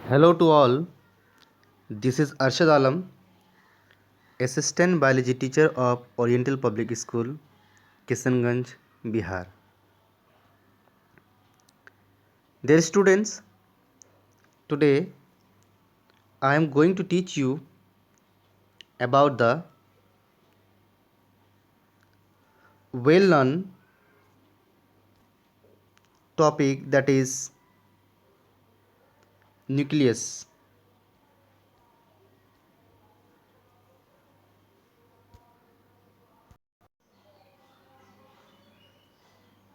Hello to all. This is Arshad Alam, Assistant Biology Teacher of Oriental Public School, Kishanganj, Bihar. Dear students, today I am going to teach you about the well-known topic, that is nucleus.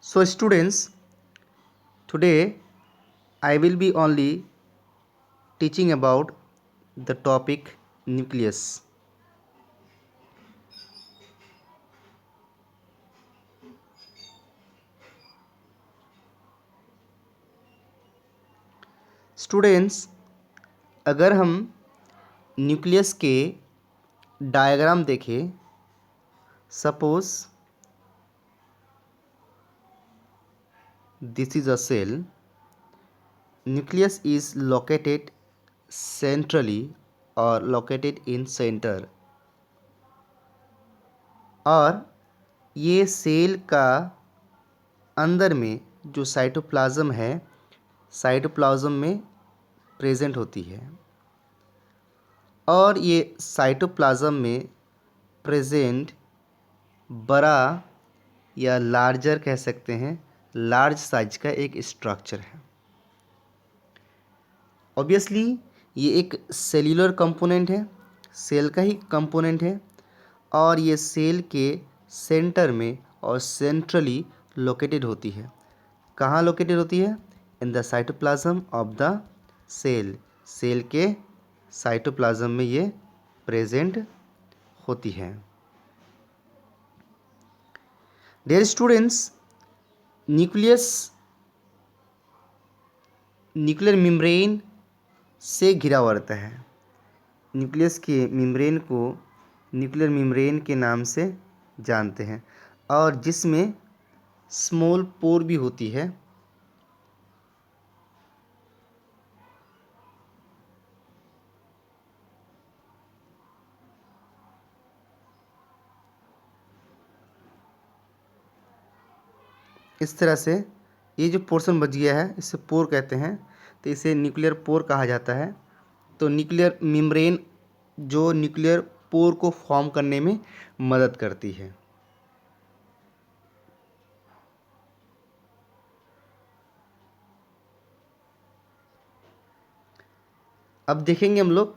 So students, today I will be only teaching about the topic nucleus. Students, अगर हम nucleus के diagram देखें, suppose this is a cell. Nucleus is located centrally or located in center, और ये cell का अंदर में जो साइटोप्लाज्म है, साइटोप्लाज्म में प्रेजेंट होती है, और ये साइटोप्लाज्म में प्रेजेंट बड़ा या लार्जर कह सकते हैं, लार्ज साइज का एक स्ट्रक्चर है। ऑब्वियसली ये एक सेल्यूलर कंपोनेंट है, सेल का ही कंपोनेंट है, और ये सेल के सेंटर में और सेंट्रली लोकेटेड होती है। कहाँ लोकेटेड होती है? In the cytoplasm of the cell. Cell के साइटोप्लाज्म में ये प्रेजेंट होती है। डियर स्टूडेंट्स, न्यूक्लियर मेम्ब्रेन से घिरा हुआ रहता है। न्यूक्लियस के मेम्ब्रेन को न्यूक्लियर मेम्ब्रेन के नाम से जानते हैं, और जिसमें स्मॉल पोर भी होती है। इस तरह से ये जो पोर्शन बच गया है, इसे पोर कहते हैं, तो इसे न्यूक्लियर पोर कहा जाता है। तो न्यूक्लियर मेम्ब्रेन जो न्यूक्लियर पोर को फॉर्म करने में मदद करती है। अब देखेंगे हम लोग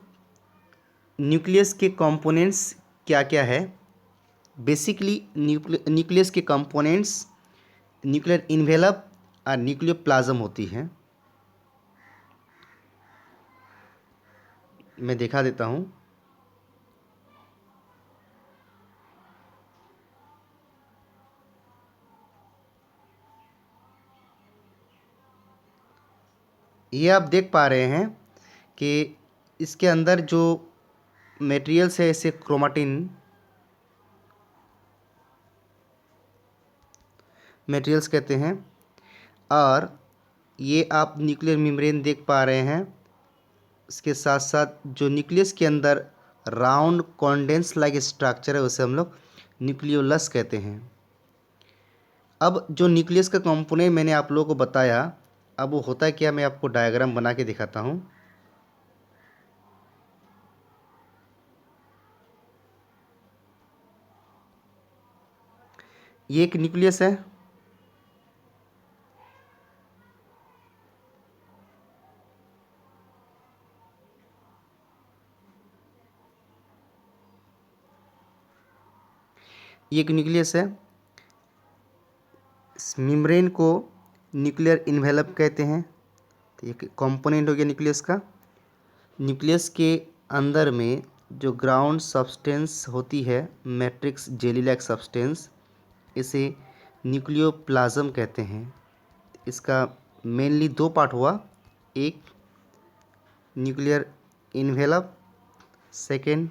न्यूक्लियस के कंपोनेंट्स क्या क्या है। बेसिकली न्यूक्लियस के कंपोनेंट्स न्यूक्लियर इन्वेलप और न्यूक्लियोप्लाज्म होती हैं। मैं दिखा देता हूँ। ये आप देख पा रहे हैं कि इसके अंदर जो मटेरियल्स है, इसे क्रोमाटिन मटेरियल्स कहते हैं, और ये आप न्यूक्लियर मेम्ब्रेन देख पा रहे हैं। इसके साथ साथ जो न्यूक्लियस के अंदर राउंड कॉन्डेंस लाइक स्ट्रक्चर है, उसे हम लोग न्यूक्लियोलस कहते हैं। अब जो न्यूक्लियस का कंपोनेंट मैंने आप लोगों को बताया, अब वो होता है क्या, मैं आपको डायग्राम बना के दिखाता हूँ। ये एक न्यूक्लियस है, ये एक न्यूक्लियस है। इस मेम्ब्रेन को न्यूक्लियर इन्वेलप कहते हैं। तो एक कंपोनेंट हो गया न्यूक्लियस का। न्यूक्लियस के अंदर में जो ग्राउंड सब्सटेंस होती है, मैट्रिक्स जेली लाइक सब्सटेंस, इसे न्यूक्लियोप्लाज्म कहते हैं। इसका मेनली दो पार्ट हुआ, एक nuclear envelope, second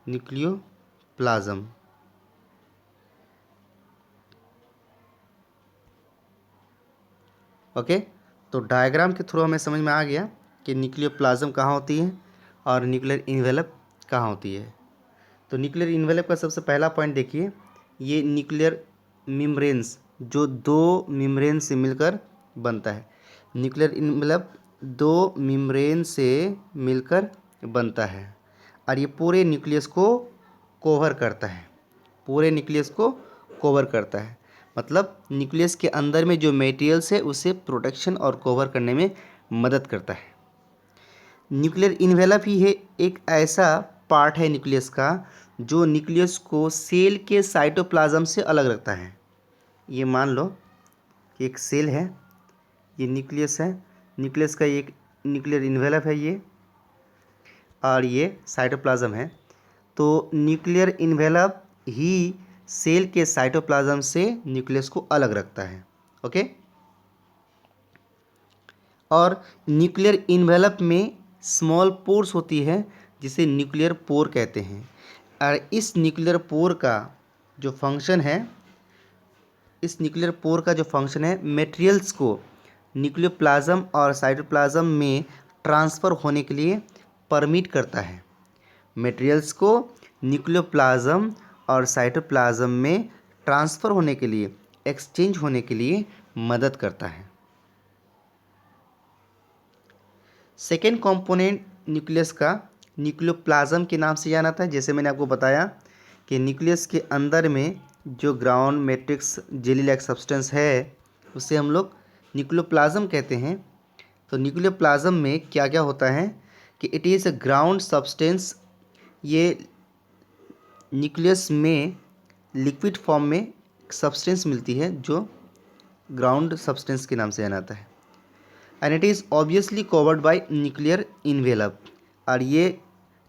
nucleoplasm. Okay, तो डायग्राम के थ्रू हमें समझ में आ गया कि न्यूक्लियोप्लाज्म कहाँ होती है और न्यूक्लियर इन्वेलप कहाँ होती है। तो न्यूक्लियर इन्वेलप का सबसे पहला पॉइंट देखिए, ये न्यूक्लियर मेम्ब्रेन्स जो दो मेम्ब्रेन से मिलकर बनता है। न्यूक्लियर इन्वेलप दो मेम्ब्रेन से मिलकर बनता है और ये पूरे न्यूक्लियस को कवर करता है, पूरे न्यूक्लियस को कवर करता है। मतलब न्यूक्लियस के अंदर में जो मटेरियल्स है उसे प्रोटेक्शन और कवर करने में मदद करता है। न्यूक्लियर इन्वेलप ही है एक ऐसा पार्ट है न्यूक्लियस का जो न्यूक्लियस को सेल के साइटोप्लाज्म से अलग रखता है। ये मान लो कि एक सेल है, ये न्यूक्लियस है, न्यूक्लियस का एक न्यूक्लियर इन्वेलप है ये, और ये साइटोप्लाज्म है। तो न्यूक्लियर इन्वेलप ही सेल के साइटोप्लाज्म से न्यूक्लियस को अलग रखता है। ओके। और न्यूक्लियर इन्वेलप में स्मॉल पोर्स होती है जिसे न्यूक्लियर पोर कहते हैं। और इस न्यूक्लियर पोर का जो फंक्शन है, इस न्यूक्लियर पोर का जो फंक्शन है मटेरियल्स को न्यूक्लियोप्लाज्म और साइटोप्लाज्म में ट्रांसफ़र होने के लिए परमिट करता है। मटेरियल्स को न्यूक्लियोप्लाज्म और साइटोप्लाज्म में ट्रांसफ़र होने के लिए, एक्सचेंज होने के लिए मदद करता है। सेकेंड कंपोनेंट न्यूक्लियस का न्यूक्लियोप्लाज्म के नाम से जाना था। जैसे मैंने आपको बताया कि न्यूक्लियस के अंदर में जो ground matrix jelly like substance है उसे हम लोग न्यूक्लियोप्लाज्म कहते हैं। तो न्यूक्लियोप्लाज्म में क्या क्या होता है कि it is a ground substance. ये न्यूक्लियस में लिक्विड फॉर्म में सब्सटेंस मिलती है जो ग्राउंड सब्सटेंस के नाम से जाना जाता है। And it is obviously covered by nuclear envelope. और ये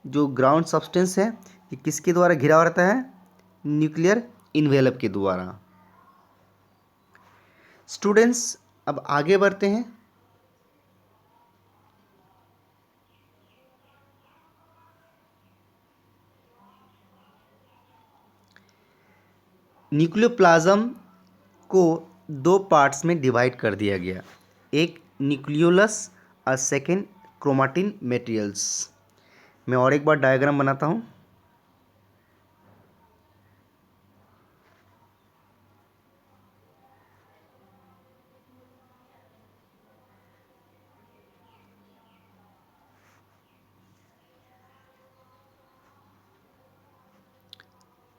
जो ग्राउंड सब्सटेंस है ये किसके द्वारा घिरा हुआ रहता है? न्यूक्लियर इन्वेलप के द्वारा। स्टूडेंट्स अब आगे बढ़ते हैं। न्यूक्लियोप्लाज्म को दो पार्ट्स में डिवाइड कर दिया गया, एक न्यूक्लियोलस और सेकेंड क्रोमाटिन मटेरियल्स। मैं और एक बार डायग्राम बनाता हूँ।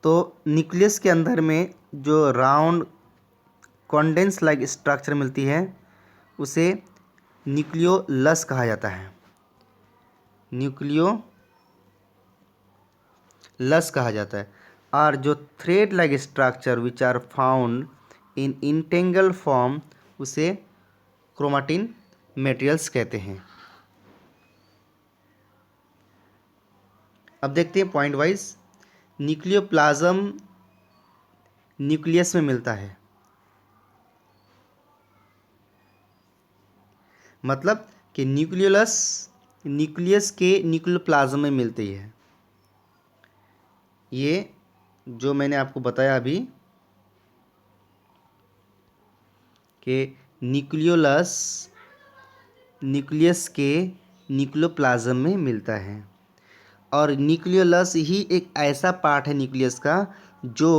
तो न्यूक्लियस के अंदर में जो राउंड कॉन्डेंस लाइक स्ट्रक्चर मिलती है उसे न्यूक्लियोलस कहा जाता है, न्यूक्लियोलस कहा जाता है। और जो thread like structure which are found in entangled form उसे क्रोमाटिन मटेरियल्स कहते हैं। अब देखते हैं पॉइंट वाइज। न्यूक्लियोप्लाज्म न्यूक्लियस में मिलता है, मतलब कि न्यूक्लियोलस न्यूक्लियस के न्यूक्लियोप्लाज्म में मिलती है। ये जो मैंने आपको बताया अभी कि न्यूक्लियोलस न्यूक्लियस के न्यूक्लियोप्लाज्म में मिलता है। और न्यूक्लियोलस ही एक ऐसा पार्ट है न्यूक्लियस का जो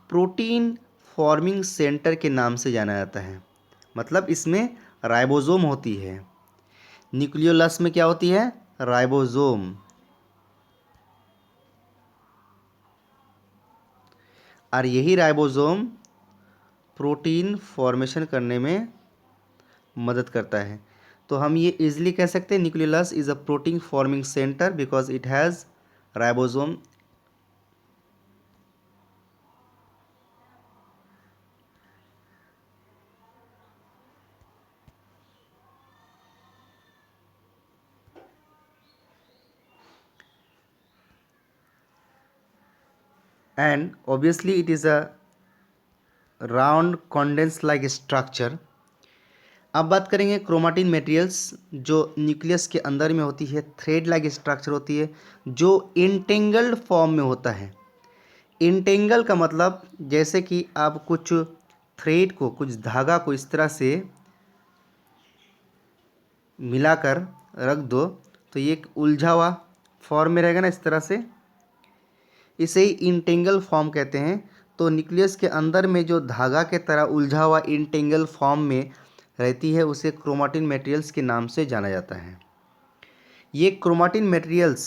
प्रोटीन फॉर्मिंग सेंटर के नाम से जाना जाता है। मतलब इसमें राइबोसोम होती है। न्यूक्लियोलस में क्या होती है? राइबोसोम। और यही राइबोसोम प्रोटीन फॉर्मेशन करने में मदद करता है। तो हम ये इजीली कह सकते हैं nucleolus is a protein forming centre because it has ribosome. and obviously it is a round condensed like structure। अब बात करेंगे क्रोमाटिन मटेरियल्स जो न्यूक्लियस के अंदर में होती है, थ्रेड लाइक स्ट्रक्चर होती है जो इंटेंगल्ड फॉर्म में होता है। इंटेंगल का मतलब जैसे कि आप कुछ थ्रेड को, कुछ धागा को इस तरह से मिलाकर रख दो तो ये एक उलझा हुआ फॉर्म में रहेगा ना, इस तरह से, इसे ही इंटेंगल फॉर्म कहते हैं। तो न्यूक्लियस के अंदर में जो धागा के तरह उलझा हुआ इंटेंगल फॉर्म में रहती है उसे क्रोमाटिन मटेरियल्स के नाम से जाना जाता है। ये chromatin materials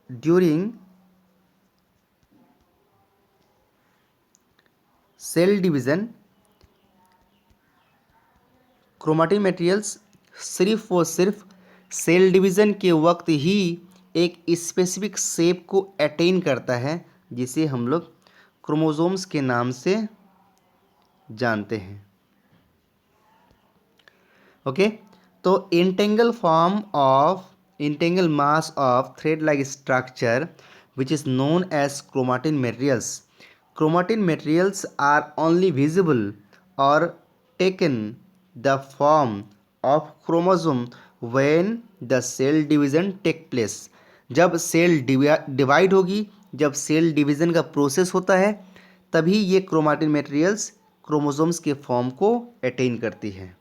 during cell division, chromatin materials सिर्फ और सिर्फ सेल डिवीज़न के वक्त ही एक स्पेसिफिक शेप को अटेन करता है जिसे हम लोग क्रोमोसोम्स के नाम से जानते हैं। ओके, तो entangle mass of thread like structure which is known as chromatin materials. Chromatin materials are only visible और taken the form of chromosome when the cell division take place. जब सेल डिवाइड होगी, जब cell division का process होता है, तभी ये chromatin materials chromosomes के फॉर्म को अटेन करती है।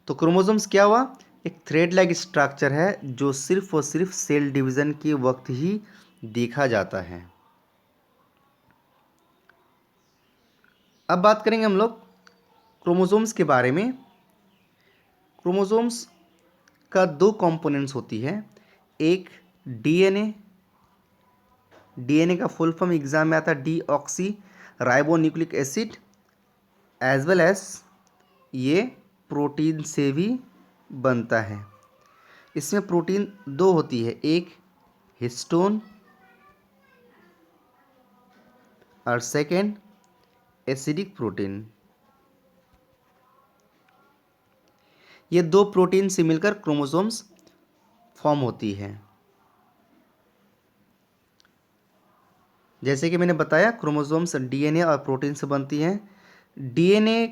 तो क्रोमोसोम्स क्या हुआ? एक थ्रेड लाइक स्ट्रक्चर है जो सिर्फ और सिर्फ सेल डिवीजन के वक्त ही देखा जाता है। अब बात करेंगे हम लोग क्रोमोसोम्स के बारे में। क्रोमोसोम्स का दो कंपोनेंट्स होती है, एक डीएनए। डीएनए का फुल फॉर्म एग्जाम में आता है deoxyribonucleic acid, as well as ये प्रोटीन से भी बनता है। इसमें प्रोटीन दो होती है, एक हिस्टोन और सेकेंड एसिडिक प्रोटीन। ये दो प्रोटीन से मिलकर क्रोमोसोम्स फॉर्म होती है। जैसे कि मैंने बताया क्रोमोसोम्स डीएनए और प्रोटीन से बनती हैं। DNA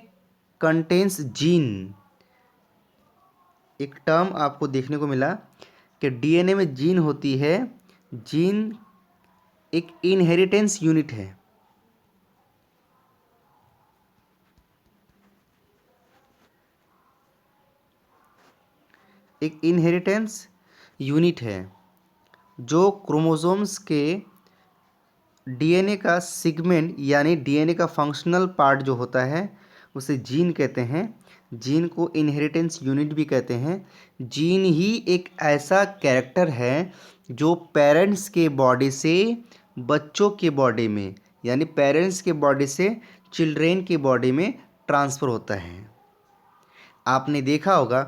contains gene. एक टर्म आपको देखने को मिला कि डीएनए में जीन होती है। जीन एक इनहेरिटेंस यूनिट है। एक इनहेरिटेंस यूनिट है जो क्रोमोसोम्स के डीएनए का सेगमेंट यानी डीएनए का फंक्शनल पार्ट जो होता है उसे जीन कहते हैं। जीन को इनहेरिटेंस यूनिट भी कहते हैं। जीन ही एक ऐसा कैरेक्टर है जो पेरेंट्स के बॉडी से बच्चों के बॉडी में यानी पेरेंट्स के बॉडी से चिल्ड्रेन के बॉडी में ट्रांसफ़र होता है। आपने देखा होगा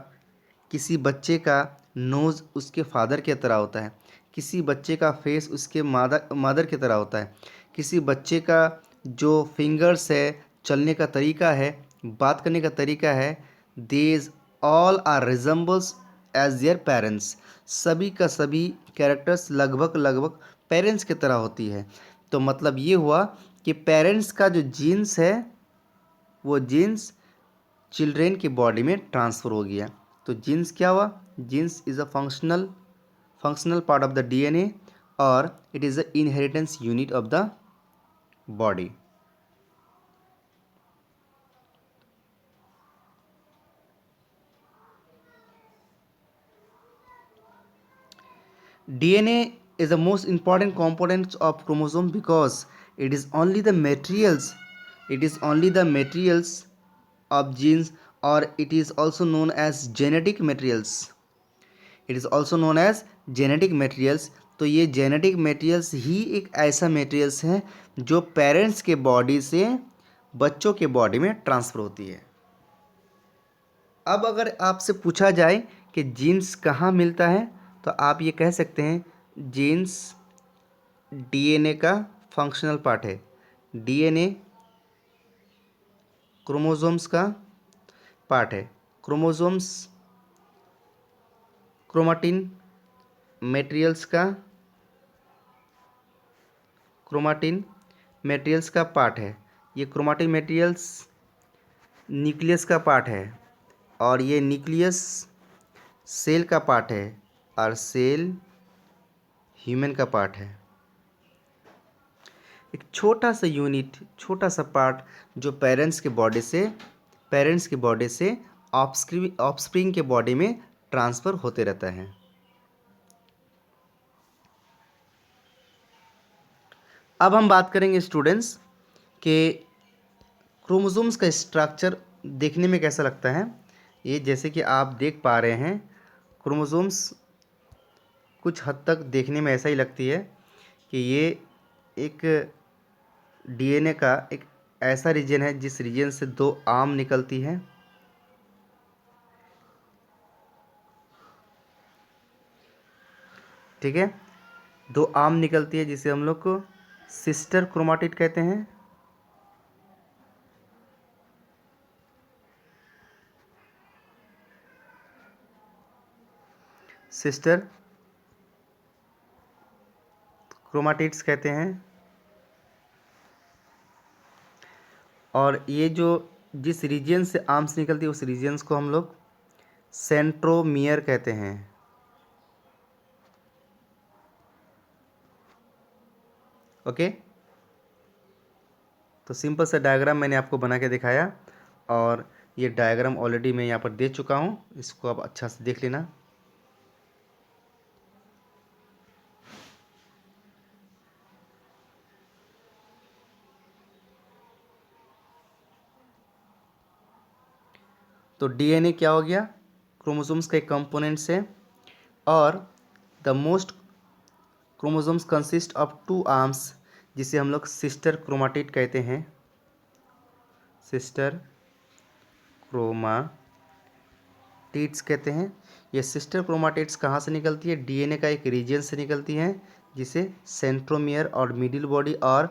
किसी बच्चे का नोज़ उसके फादर की तरह होता है, किसी बच्चे का फेस उसके मदर की तरह होता है, किसी बच्चे का जो फिंगर्स है, चलने का तरीका है, बात करने का तरीका है, these all are resembles as their parents. सभी का सभी कैरेक्टर्स लगभग लगभग पेरेंट्स की तरह होती है। तो मतलब ये हुआ कि पेरेंट्स का जो जीन्स है वो जीन्स चिल्ड्रेन की बॉडी में ट्रांसफ़र हो गया। तो जीन्स क्या हुआ? Genes is a functional part of the DNA और it is the inheritance unit of the body. DNA is the most important component of chromosome because it is only the materials of genes, or it is also known as genetic materials. It is also known as genetic materials. तो ये genetic materials ही एक ऐसा materials है जो parents के body से बच्चों के बॉडी में ट्रांसफ़र होती है। अब अगर आपसे पूछा जाए कि जीन्स कहाँ मिलता है तो आप ये कह सकते हैं जीन्स डीएनए का फंक्शनल पार्ट है। डीएनए क्रोमोसोम्स का पार्ट है। क्रोमोसोम्स क्रोमाटिन मटेरियल्स का पार्ट है। ये क्रोमाटिन मटेरियल्स न्यूक्लियस का पार्ट है और ये न्यूक्लियस सेल का पार्ट है और सेल ह्यूमन का पार्ट है। एक छोटा सा यूनिट, छोटा सा पार्ट जो पेरेंट्स के बॉडी से ऑफस्प्रिंग के बॉडी में ट्रांसफ़र होते रहता है। अब हम बात करेंगे स्टूडेंट्स कि क्रोमोसोम्स का स्ट्रक्चर देखने में कैसा लगता है। ये जैसे कि आप देख पा रहे हैं, क्रोमोसोम्स कुछ हद तक देखने में ऐसा ही लगती है कि ये एक डीएनए का एक ऐसा रीजन है जिस रीजन से दो आर्म निकलती है। ठीक है, दो आर्म निकलती है जिसे हम लोग को सिस्टर क्रोमाटिड कहते हैं। सिस्टर क्रोमाटिड्स कहते हैं। और ये जो जिस रीजन से आर्म्स निकलती है उस रीजन्स को हम लोग सेंट्रोमियर कहते हैं। ओके, तो सिंपल सा डायग्राम मैंने आपको बना के दिखाया और ये डायग्राम ऑलरेडी मैं यहाँ पर दे चुका हूँ, इसको आप अच्छा से देख लेना। तो डीएनए क्या हो गया, क्रोमोसोम्स का एक कंपोनेंट्स है और the most chromosomes consist of 2 arms जिसे हम लोग सिस्टर क्रोमाटिड कहते हैं। सिस्टर क्रोमाटिड्स कहते हैं। ये सिस्टर क्रोमाटिड्स कहाँ से निकलती है, डीएनए का एक रीजन से निकलती हैं जिसे सेंट्रोमियर और मिडिल बॉडी और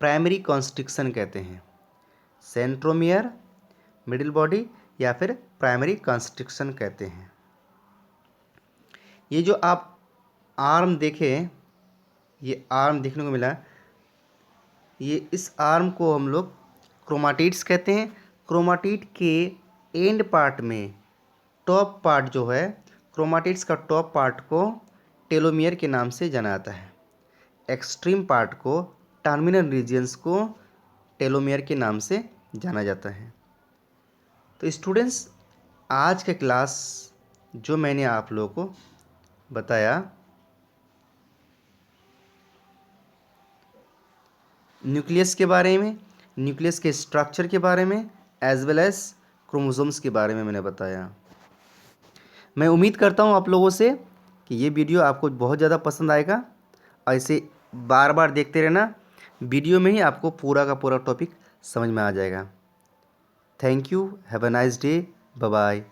प्राइमरी कॉन्स्ट्रिक्शन कहते हैं। सेंट्रोमियर, मिडिल बॉडी या फिर प्राइमरी कॉन्स्ट्रिक्शन कहते हैं। ये जो आप आर्म देखें, ये आर्म देखने को मिला, ये इस आर्म को हम लोग क्रोमाटिड्स कहते हैं। क्रोमाटिड के एंड पार्ट में टॉप पार्ट जो है, क्रोमाटिड्स का टॉप पार्ट को टेलोमियर के नाम से जाना जाता है। एक्सट्रीम पार्ट को, टर्मिनल रीजन्स को टेलोमियर के नाम से जाना जाता है। तो स्टूडेंट्स, आज के क्लास जो मैंने आप लोगों को बताया, न्यूक्लियस के बारे में, न्यूक्लियस के स्ट्रक्चर के बारे में, एज वेल एज क्रोमोसोम्स के बारे में मैंने बताया। मैं उम्मीद करता हूँ आप लोगों से कि ये वीडियो आपको बहुत ज़्यादा पसंद आएगा। ऐसे बार बार देखते रहना, वीडियो में ही आपको पूरा का पूरा टॉपिक समझ में आ जाएगा। Thank you, have a nice day, bye bye.